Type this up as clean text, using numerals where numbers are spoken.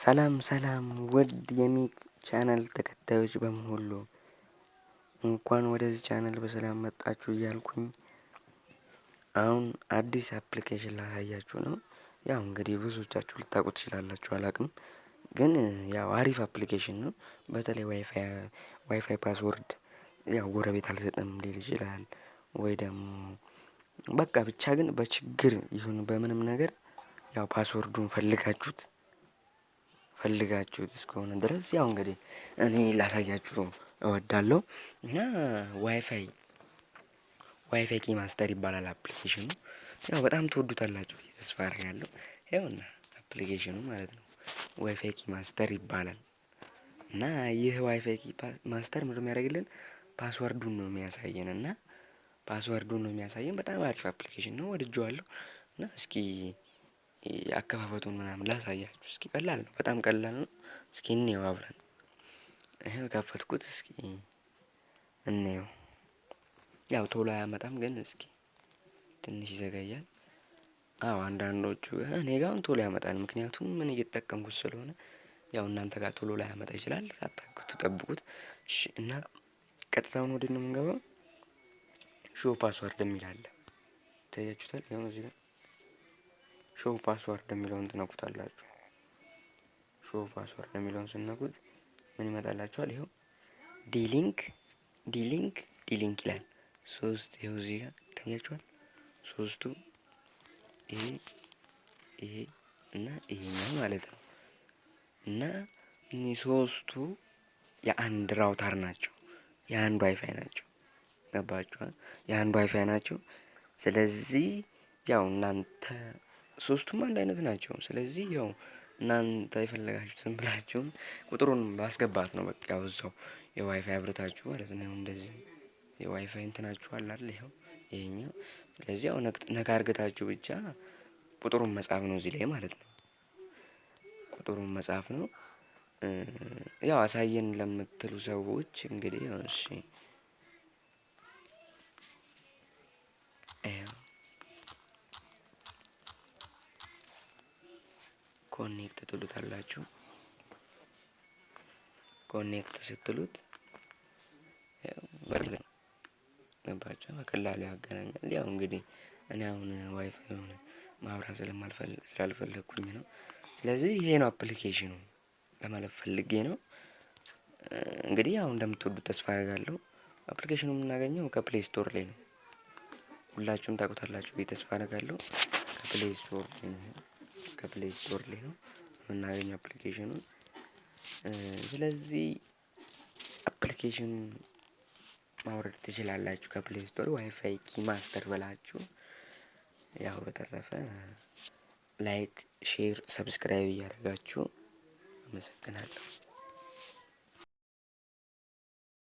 ሰላም ውድ የሚክ ቻናል ተከታዮች በሙሉ እንኳን ወደዚህ ቻናል በሰላም መጣችሁ እያልኩኝ አሁን አዲስ አፕሊኬሽን ላሳያችሁ ነው። ያው እንግዲህ ብዙዎቻችሁ ልታውቁት ትችላላችሁ አላቅም፣ ግን ያው አሪፍ አፕሊኬሽን ነው። በተለይ ዋይፋይ ፓስወርድ ያው ጎረቤት አልሰጠም ሊል ይችላል ወይ ደግሞ በቃ ብቻ ግን በችግር ይሁን በምንም ነገር ያው ፓስወርዱን ፈልጋችሁት እስከሆነ ድረስ ያው እንግዲህ እኔ ላሳያችሁ እወዳለሁ። እና ዋይፋይ ኪ ማስተር ይባላል አፕሊኬሽኑ። ያው በጣም ትወዱታላችሁ ተስፋ አደርጋለሁ። ይኸውና አፕሊኬሽኑ ማለት ነው ዋይፋይ ኪ ማስተር ይባላል። እና ይህ ዋይፋይ ኪ ማስተር ምንድነው የሚያደርግልን? ፓስወርዱን ነው የሚያሳየን እና ፓስወርዱን ነው የሚያሳየን። በጣም አሪፍ አፕሊኬሽን ነው፣ ወድጄዋለሁ። እና እስኪ አከፋፈቱን ምናምን ላሳያችሁ። እስኪ ቀላል ነው፣ በጣም ቀላል ነው። እስኪ እንየው አብረን። ይሄው ከፈትኩት፣ እስኪ እንየው። ያው ቶሎ አያመጣም፣ ግን እስኪ ትንሽ ይዘገያል። አዎ አንዳንዶቹ እኔ ጋር ቶሎ ያመጣል፣ ምክንያቱም ምን እየተጠቀምኩት ስለሆነ። ያው እናንተ ጋር ቶሎ ላይ ያመጣ ይችላል፣ ሳታውቁት ጠብቁት። እሺ። እና ቀጥታውን ወደ ነው የምንገባው። ሾው ፓስወርድ የሚል አለ፣ ታያችሁታል። ያው እዚህ ጋር ሾው ፓስወርድ የሚለውን ትነኩታላችሁ። ሾው ፓስወርድ የሚለውን ስነኩት ምን ይመጣላችኋል? ይኸው ዲሊንክ ይላል። ሶስት ይኸው እዚህ ጋር ታያችኋል። ሶስቱ ይሄ እና ይሄኛው ማለት ነው። እና እነዚህ ሶስቱ የአንድ ራውተር ናቸው፣ የአንድ ዋይፋይ ናቸው። ገባችኋ? የአንድ ዋይፋይ ናቸው። ስለዚህ ያው እናንተ ሶስቱም አንድ አይነት ናቸው። ስለዚህ ያው እናንተ የፈለጋችሁትን ብላችሁ ቁጥሩን ማስገባት ነው በቃ። ያው እዛው የዋይፋይ አብርታችሁ ማለት ነው። እንደዚህ የዋይፋይ እንትናችሁ አለ አይደል? ይሄኛው። ስለዚህ ያው ነካ አርግታችሁ ብቻ ቁጥሩን መጻፍ ነው እዚህ ላይ ማለት ነው። ቁጥሩን መጻፍ ነው። ያው አሳየን ለምትሉ ሰዎች እንግዲህ እሺ ኮኔክት ትሉታላችሁ። ኮኔክት ስትሉት ገባችሁ? በቀላሉ ያገናኛል። ያው እንግዲህ እኔ አሁን ዋይፋይ ሆነ ማብራት ስላልፈለኩኝ ነው። ስለዚህ ይሄ ነው አፕሊኬሽኑ ለማለት ፈልጌ ነው። እንግዲህ ያው እንደምትወዱት ተስፋ አደርጋለሁ። አፕሊኬሽኑ የምናገኘው ከፕሌይ ስቶር ላይ ነው። ሁላችሁም ታውቁታላችሁ ብዬ ተስፋ አደርጋለሁ። ከፕሌይ ስቶር ላይ ነው የምናገኘው አፕሊኬሽኑን። ስለዚህ አፕሊኬሽኑን ማውረድ ትችላላችሁ ከፕሌይ ስቶር፣ ዋይፋይ ኪ ማስተር ብላችሁ። ያው በተረፈ ላይክ፣ ሼር፣ ሰብስክራይብ እያደረጋችሁ አመሰግናለሁ።